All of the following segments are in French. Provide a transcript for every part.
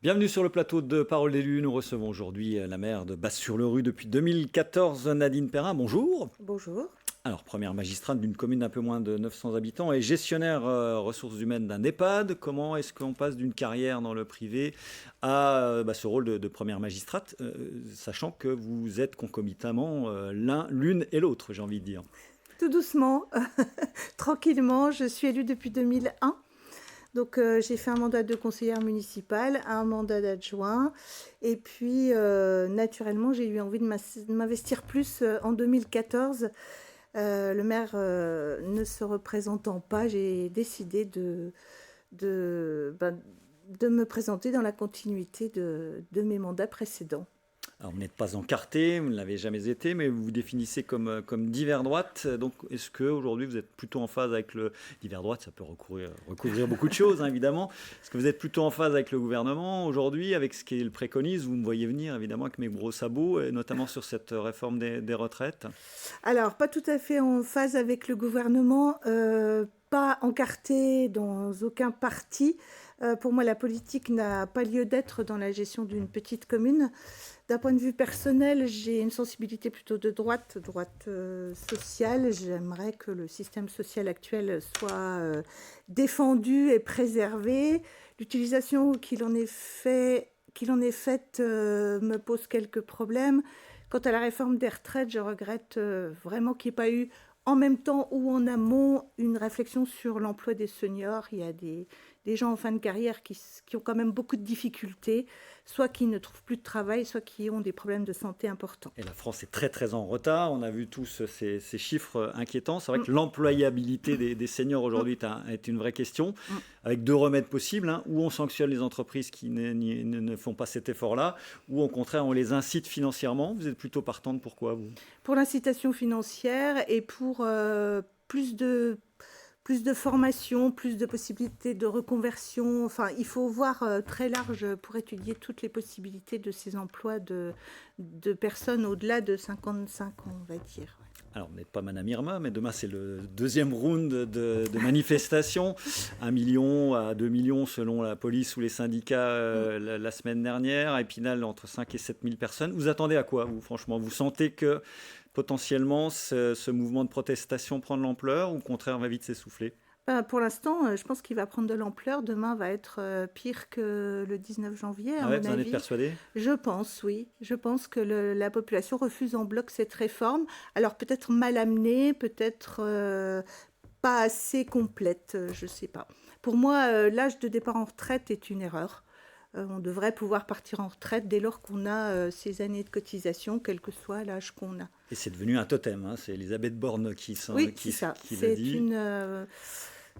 Bienvenue sur le plateau de Parole d'élu. Nous recevons aujourd'hui la maire de Basse-sur-le-Rue depuis 2014, Nadine Perrin. Bonjour. Bonjour. Alors, première magistrate d'une commune d'un peu moins de 900 habitants et gestionnaire ressources humaines d'un EHPAD. Comment est-ce qu'on passe d'une carrière dans le privé à ce rôle de première magistrate, sachant que vous êtes concomitamment l'une et l'autre, j'ai envie de dire. Tout doucement, tranquillement. Je suis élue depuis 2001. Donc, j'ai fait un mandat de conseillère municipale, un mandat d'adjoint. Et puis, naturellement, j'ai eu envie de m'investir plus en 2014. Le maire ne se représentant pas, j'ai décidé de me présenter dans la continuité de mes mandats précédents. Alors, vous n'êtes pas encarté, vous ne l'avez jamais été, mais vous vous définissez comme d'hiver droite. Donc, est-ce qu'aujourd'hui, vous êtes plutôt en phase avec le... D'hiver droite, ça peut recouvrir beaucoup de choses, hein, évidemment. Est-ce que vous êtes plutôt en phase avec le gouvernement aujourd'hui, avec ce qu'il préconise? Vous me voyez venir, évidemment, avec mes gros sabots, et notamment sur cette réforme des retraites. Alors, pas tout à fait en phase avec le gouvernement, pas encarté dans aucun parti. Pour moi, la politique n'a pas lieu d'être dans la gestion d'une petite commune. D'un point de vue personnel, j'ai une sensibilité plutôt de droite sociale. J'aimerais que le système social actuel soit défendu et préservé. L'utilisation qu'il en est faite me pose quelques problèmes. Quant à la réforme des retraites, je regrette vraiment qu'il n'y ait pas eu en même temps ou en amont une réflexion sur l'emploi des seniors. Il y a des gens en fin de carrière qui ont quand même beaucoup de difficultés, soit qui ne trouvent plus de travail, soit qui ont des problèmes de santé importants. Et la France est très très en retard. On a vu tous ces chiffres inquiétants. C'est vrai que l'employabilité des seniors aujourd'hui est une vraie question, avec deux remèdes possibles, hein. Ou on sanctionne les entreprises qui ne font pas cet effort-là, ou au contraire on les incite financièrement. Vous êtes plutôt partante pour quoi, vous? Pour l'incitation financière et pour plus de formation, plus de possibilités de reconversion. Enfin, il faut voir très large pour étudier toutes les possibilités de ces emplois de personnes au-delà de 55 ans, on va dire. Alors, vous n'êtes pas Madame Irma, mais demain, c'est le deuxième round de manifestations. 1 million à 2 millions selon la police ou les syndicats la semaine dernière. À Épinal, entre 5 et 7 000 personnes. Vous attendez à quoi, vous, franchement? Vous sentez que potentiellement ce mouvement de protestation prend de l'ampleur ou au contraire va vite s'essouffler? Pour l'instant, je pense qu'il va prendre de l'ampleur. Demain va être pire que le 19 janvier, à Ah ouais, mon vous en êtes avis. persuadé? Je pense, oui. Je pense que la population refuse en bloc cette réforme. Alors peut-être mal amenée, peut-être pas assez complète, je ne sais pas. Pour moi, l'âge de départ en retraite est une erreur. On devrait pouvoir partir en retraite dès lors qu'on a ces années de cotisation, quel que soit l'âge qu'on a. Et c'est devenu un totem, hein. C'est Elisabeth Borne qui c'est ça. l'a C'est dit.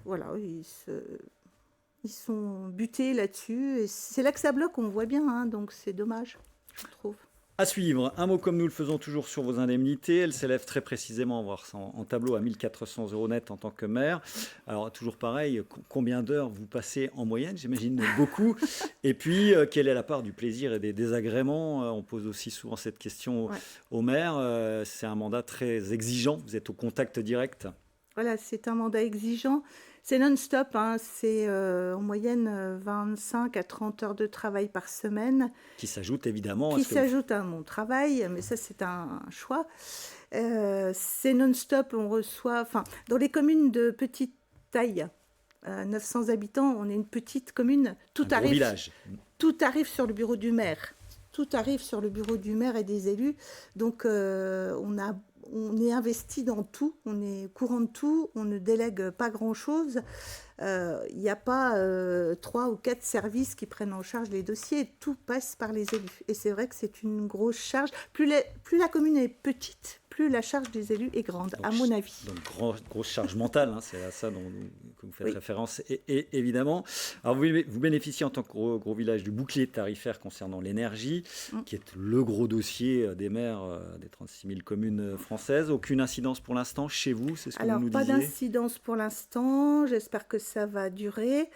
voilà, ils sont butés là-dessus. Et c'est là que ça bloque, on voit bien, hein, donc c'est dommage, je trouve. À suivre, un mot comme nous le faisons toujours sur vos indemnités. Elles s'élèvent très précisément, voire en tableau, à 1 400 € net en tant que maire. Alors, toujours pareil, combien d'heures vous passez en moyenne? J'imagine beaucoup. Et puis, quelle est la part du plaisir et des désagréments? On pose aussi souvent cette question aux maires. C'est un mandat très exigeant. Vous êtes au contact direct. Voilà, c'est un mandat exigeant. C'est non-stop, hein. C'est en moyenne 25 à 30 heures de travail par semaine. Qui s'ajoute évidemment Qui s'ajoute à mon travail, mais ça c'est un choix. C'est non-stop, on reçoit... dans les communes de petite taille, 900 habitants, on est une petite commune. Un gros village. Tout arrive sur le bureau du maire. Tout arrive sur le bureau du maire et des élus. Donc on est investi dans tout, on est courant de tout, on ne délègue pas grand-chose. Il n'y a pas 3 ou 4 services qui prennent en charge les dossiers. Tout passe par les élus. Et c'est vrai que c'est une grosse charge. Plus la commune est petite, plus la charge des élus est grande, à mon avis. Donc, grosse charge mentale, hein, c'est à ça que vous faites référence, et évidemment. Alors, vous bénéficiez en tant que gros village du bouclier tarifaire concernant l'énergie, qui est le gros dossier des maires des 36 000 communes françaises. Aucune incidence pour l'instant chez vous, c'est ce que vous nous disiez? Alors, pas d'incidence pour l'instant. J'espère que ça va durer.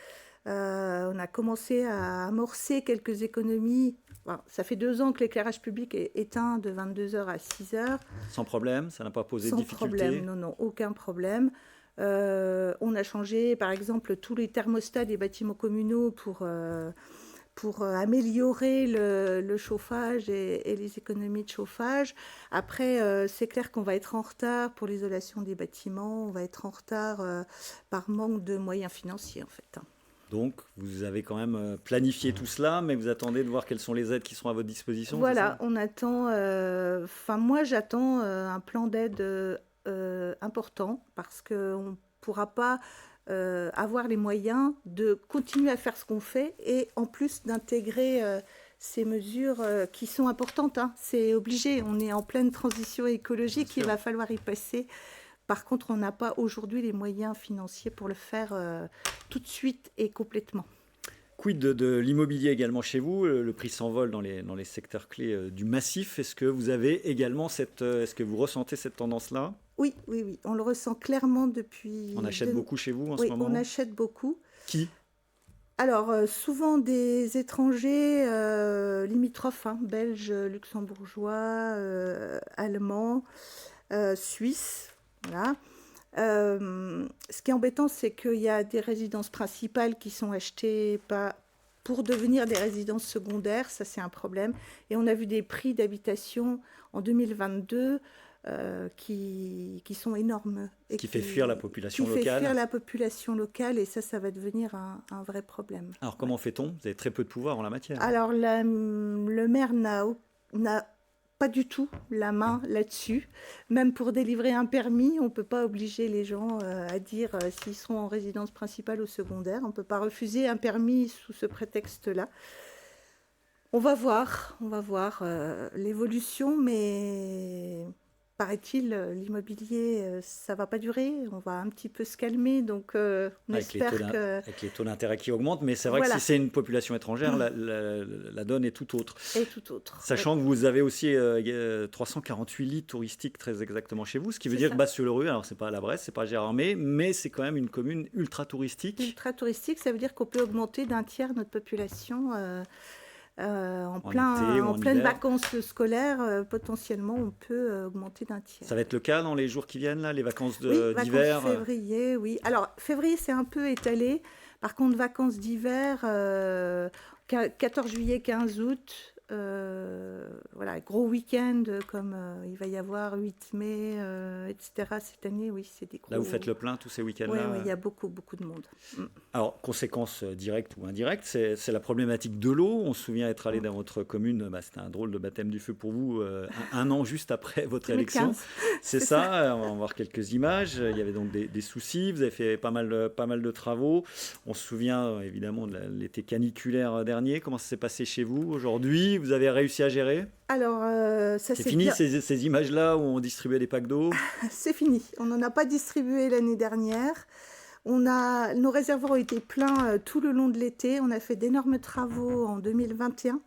On a commencé à amorcer quelques économies. Bon, ça fait 2 ans que l'éclairage public est éteint de 22h à 6h. Sans problème, ça n'a pas posé de difficulté? Sans problème, non, aucun problème. On a changé, par exemple, tous les thermostats des bâtiments communaux pour pour améliorer le chauffage et les économies de chauffage. Après, c'est clair qu'on va être en retard pour l'isolation des bâtiments, on va être en retard par manque de moyens financiers en fait. Donc, vous avez quand même planifié tout cela, mais vous attendez de voir quelles sont les aides qui sont à votre disposition. Voilà, on attend, moi j'attends un plan d'aide important parce qu'on ne pourra pas avoir les moyens de continuer à faire ce qu'on fait et en plus d'intégrer ces mesures qui sont importantes. Hein. C'est obligé, on est en pleine transition écologique, il va falloir y passer. Par contre, on n'a pas aujourd'hui les moyens financiers pour le faire tout de suite et complètement. Quid de l'immobilier également chez vous? Le prix s'envole dans les secteurs clés du massif. Est-ce que vous avez également est-ce que vous ressentez cette tendance-là? Oui, on le ressent clairement depuis... On achète beaucoup chez vous en ce moment? Oui, on achète beaucoup. Qui? Alors, souvent des étrangers limitrophes, hein, belges, luxembourgeois, allemands, suisses, voilà. Ce qui est embêtant, c'est qu'il y a des résidences principales qui sont achetées pour devenir des résidences secondaires, ça c'est un problème. Et on a vu des prix d'habitation en 2022 qui sont énormes. Ce qui fait fuir la population locale. Qui fait fuir la population locale et ça va devenir un vrai problème. Alors comment fait-on? Vous avez très peu de pouvoir en la matière. Alors le maire n'a pas du tout la main là-dessus. Même pour délivrer un permis, on ne peut pas obliger les gens à dire s'ils sont en résidence principale ou secondaire. On ne peut pas refuser un permis sous ce prétexte-là. On va voir l'évolution, mais paraît-il, l'immobilier, ça ne va pas durer. On va un petit peu se calmer, donc on espère que... Avec les taux d'intérêt qui augmentent, mais c'est vrai que si c'est une population étrangère, la donne est tout autre. Et tout autre. Sachant que vous avez aussi 348 lits touristiques très exactement chez vous, ce qui veut dire que Bas-sur-le-Rue, alors c'est pas à la Bresse, c'est pas Gérardmer, mais c'est quand même une commune ultra touristique. Ultra touristique, ça veut dire qu'on peut augmenter d'un tiers notre population... en pleine vacances scolaires, potentiellement, on peut augmenter d'un tiers. Ça va être le cas dans les jours qui viennent, là, les vacances d'hiver? Vacances février, oui. Alors, février, c'est un peu étalé. Par contre, vacances d'hiver, 14 juillet, 15 août, voilà, gros week-end comme il va y avoir 8 mai, etc. Cette année, oui, c'est des gros... Là, vous faites le plein tous ces week-ends-là? Oui, il y a beaucoup de monde. Alors, conséquence directe ou indirecte, c'est la problématique de l'eau. On se souvient être allé dans votre commune, c'était un drôle de baptême du feu pour vous, un an juste après votre élection. C'est ça, on va voir quelques images. Il y avait donc des soucis, vous avez fait pas mal de travaux. On se souvient évidemment de l'été caniculaire dernier. Comment ça s'est passé chez vous aujourd'hui? Vous avez réussi à gérer? Alors, ça c'est fini ces images-là où on distribuait des packs d'eau? C'est fini. On n'en a pas distribué l'année dernière. Nos réservoirs ont été pleins tout le long de l'été. On a fait d'énormes travaux en 2021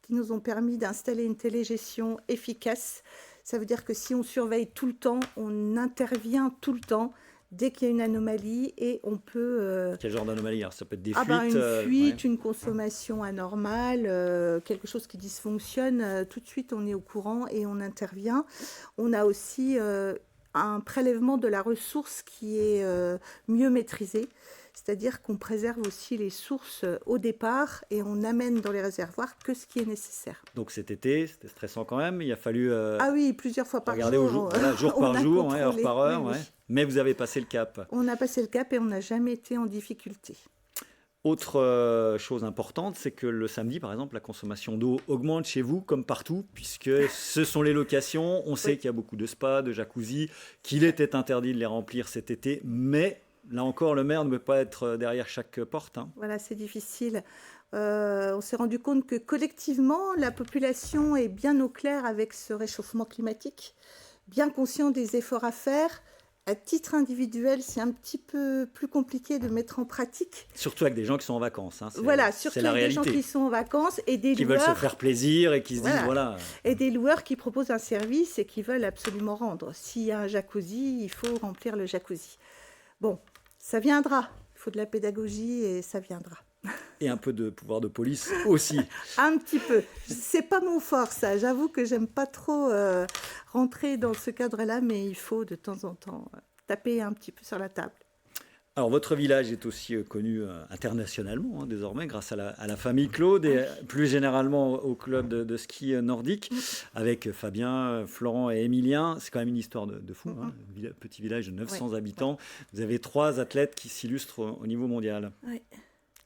qui nous ont permis d'installer une télégestion efficace. Ça veut dire que si on surveille tout le temps, on intervient tout le temps dès qu'il y a une anomalie et on peut... Quel genre d'anomalie? Alors, ça peut être des fuites, une fuite, une consommation anormale, quelque chose qui dysfonctionne, tout de suite on est au courant et on intervient. On a aussi un prélèvement de la ressource qui est mieux maîtrisé, c'est-à-dire qu'on préserve aussi les sources au départ et on amène dans les réservoirs que ce qui est nécessaire. Donc cet été, c'était stressant quand même, il a fallu... Ah oui, plusieurs fois par jour. Regarder jour par jour, heure par heure, oui. Mais vous avez passé le cap. On a passé le cap et on n'a jamais été en difficulté. Autre chose importante, c'est que le samedi, par exemple, la consommation d'eau augmente chez vous comme partout, puisque ce sont les locations. On sait qu'il y a beaucoup de spas, de jacuzzi, qu'il était interdit de les remplir cet été, mais là encore, le maire ne peut pas être derrière chaque porte. Hein. Voilà, c'est difficile. On s'est rendu compte que collectivement, la population est bien au clair avec ce réchauffement climatique, bien conscient des efforts à faire. À titre individuel, c'est un petit peu plus compliqué de mettre en pratique. Surtout avec des gens qui sont en vacances. Hein. Voilà, surtout avec des gens qui sont en vacances et des loueurs... Qui veulent se faire plaisir et qui se disent voilà. Et des loueurs qui proposent un service et qui veulent absolument rendre. S'il y a un jacuzzi, il faut remplir le jacuzzi. Bon, ça viendra. Il faut de la pédagogie et ça viendra. Et un peu de pouvoir de police aussi. Un petit peu. C'est pas mon fort, ça. J'avoue que j'aime pas trop rentrer dans ce cadre-là, mais il faut de temps en temps taper un petit peu sur la table. Alors, votre village est aussi connu internationalement, hein, désormais, grâce à la famille Claude et plus généralement au club de ski nordique, avec Fabien, Florent et Émilien. C'est quand même une histoire de fou, hein, un petit village de 900 habitants. Vous avez 3 athlètes qui s'illustrent au niveau mondial. Oui.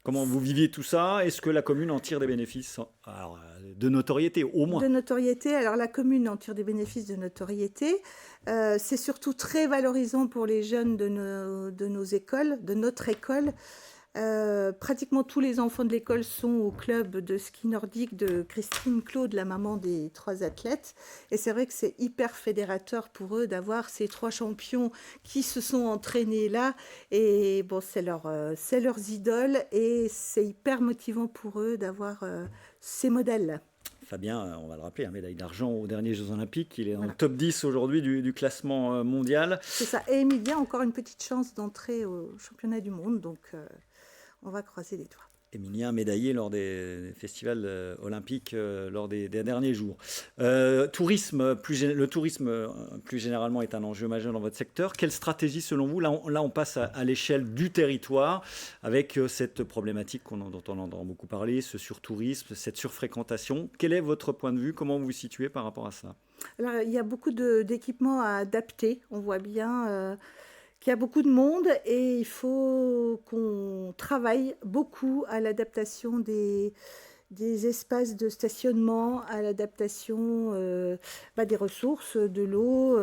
Comment vous viviez tout ça? Est-ce que la commune en tire des bénéfices? Alors, de notoriété, au moins. De notoriété. Alors, la commune en tire des bénéfices de notoriété. C'est surtout très valorisant pour les jeunes de nos écoles, de notre école. Pratiquement tous les enfants de l'école sont au club de ski nordique de Christine Claude, la maman des 3 athlètes. Et c'est vrai que c'est hyper fédérateur pour eux d'avoir ces 3 champions qui se sont entraînés là. Et bon, c'est leurs idoles et c'est hyper motivant pour eux d'avoir ces modèles. Fabien, on va le rappeler, médaille d'argent aux derniers Jeux Olympiques. Il est dans le top 10 aujourd'hui du classement mondial. C'est ça. Et Émilien a encore une petite chance d'entrer au championnat du monde. Donc, on va croiser les doigts. Émilien médaillé lors des festivals olympiques lors des derniers jours. Le tourisme, plus généralement, est un enjeu majeur dans votre secteur. Quelle stratégie, selon vous? Là, on passe à l'échelle du territoire avec cette problématique dont on entend beaucoup parler, ce surtourisme, cette surfréquentation. Quel est votre point de vue? Comment vous vous situez par rapport à ça? Alors, il y a beaucoup d'équipements à adapter. On voit bien qu'il y a beaucoup de monde et il faut qu'on travaille beaucoup à l'adaptation des espaces de stationnement, à l'adaptation des ressources, de l'eau.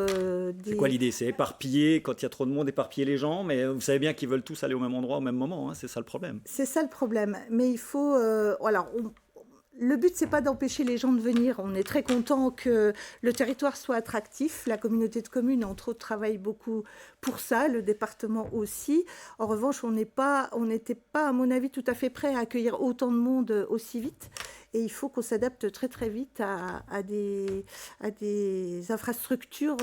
C'est quoi l'idée? C'est éparpiller, quand il y a trop de monde, éparpiller les gens, mais vous savez bien qu'ils veulent tous aller au même endroit au même moment, hein, c'est ça le problème. C'est ça le problème, mais il faut... Le but, c'est pas d'empêcher les gens de venir. On est très content que le territoire soit attractif. La communauté de communes, entre autres, travaille beaucoup pour ça, le département aussi. En revanche, on n'était pas, à mon avis, tout à fait prêt à accueillir autant de monde aussi vite. Et il faut qu'on s'adapte très très vite à des infrastructures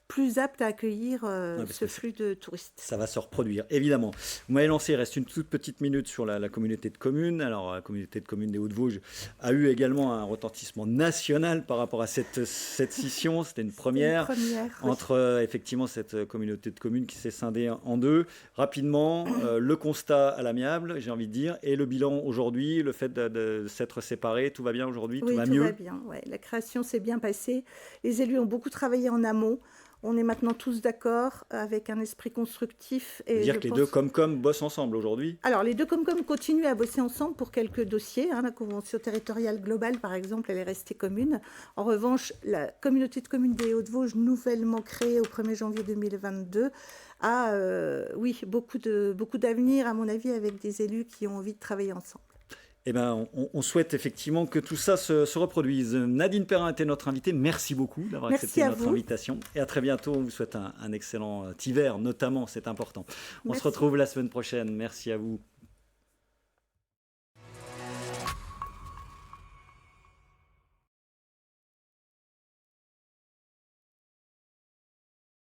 plus aptes à accueillir ce flux de touristes. Ça va se reproduire, évidemment. Vous m'avez lancé, il reste une toute petite minute sur la communauté de communes. Alors, la communauté de communes des Hauts-de-Vosges a eu également un retentissement national par rapport à cette scission. C'était une première entre effectivement cette communauté de communes qui s'est scindée en 2. Rapidement, le constat à l'amiable, j'ai envie de dire, et le bilan aujourd'hui, le fait de s'être séparés, tout va bien aujourd'hui, oui, tout va mieux. Oui, tout va bien. Ouais. La création s'est bien passée. Les élus ont beaucoup travaillé en amont. On est maintenant tous d'accord avec un esprit constructif. C'est-à-dire que les deux Comcom bossent ensemble aujourd'hui? Alors, les deux Comcom continuent à bosser ensemble pour quelques dossiers. La convention territoriale globale, par exemple, elle est restée commune. En revanche, la communauté de communes des Hauts-de-Vosges, nouvellement créée au 1er janvier 2022, a beaucoup d'avenir, à mon avis, avec des élus qui ont envie de travailler ensemble. Eh ben, on souhaite effectivement que tout ça se reproduise. Nadine Perrin était notre invitée. Merci beaucoup d'avoir accepté notre invitation. Et à très bientôt. On vous souhaite un excellent hiver, notamment, c'est important. On se retrouve la semaine prochaine. Merci à vous.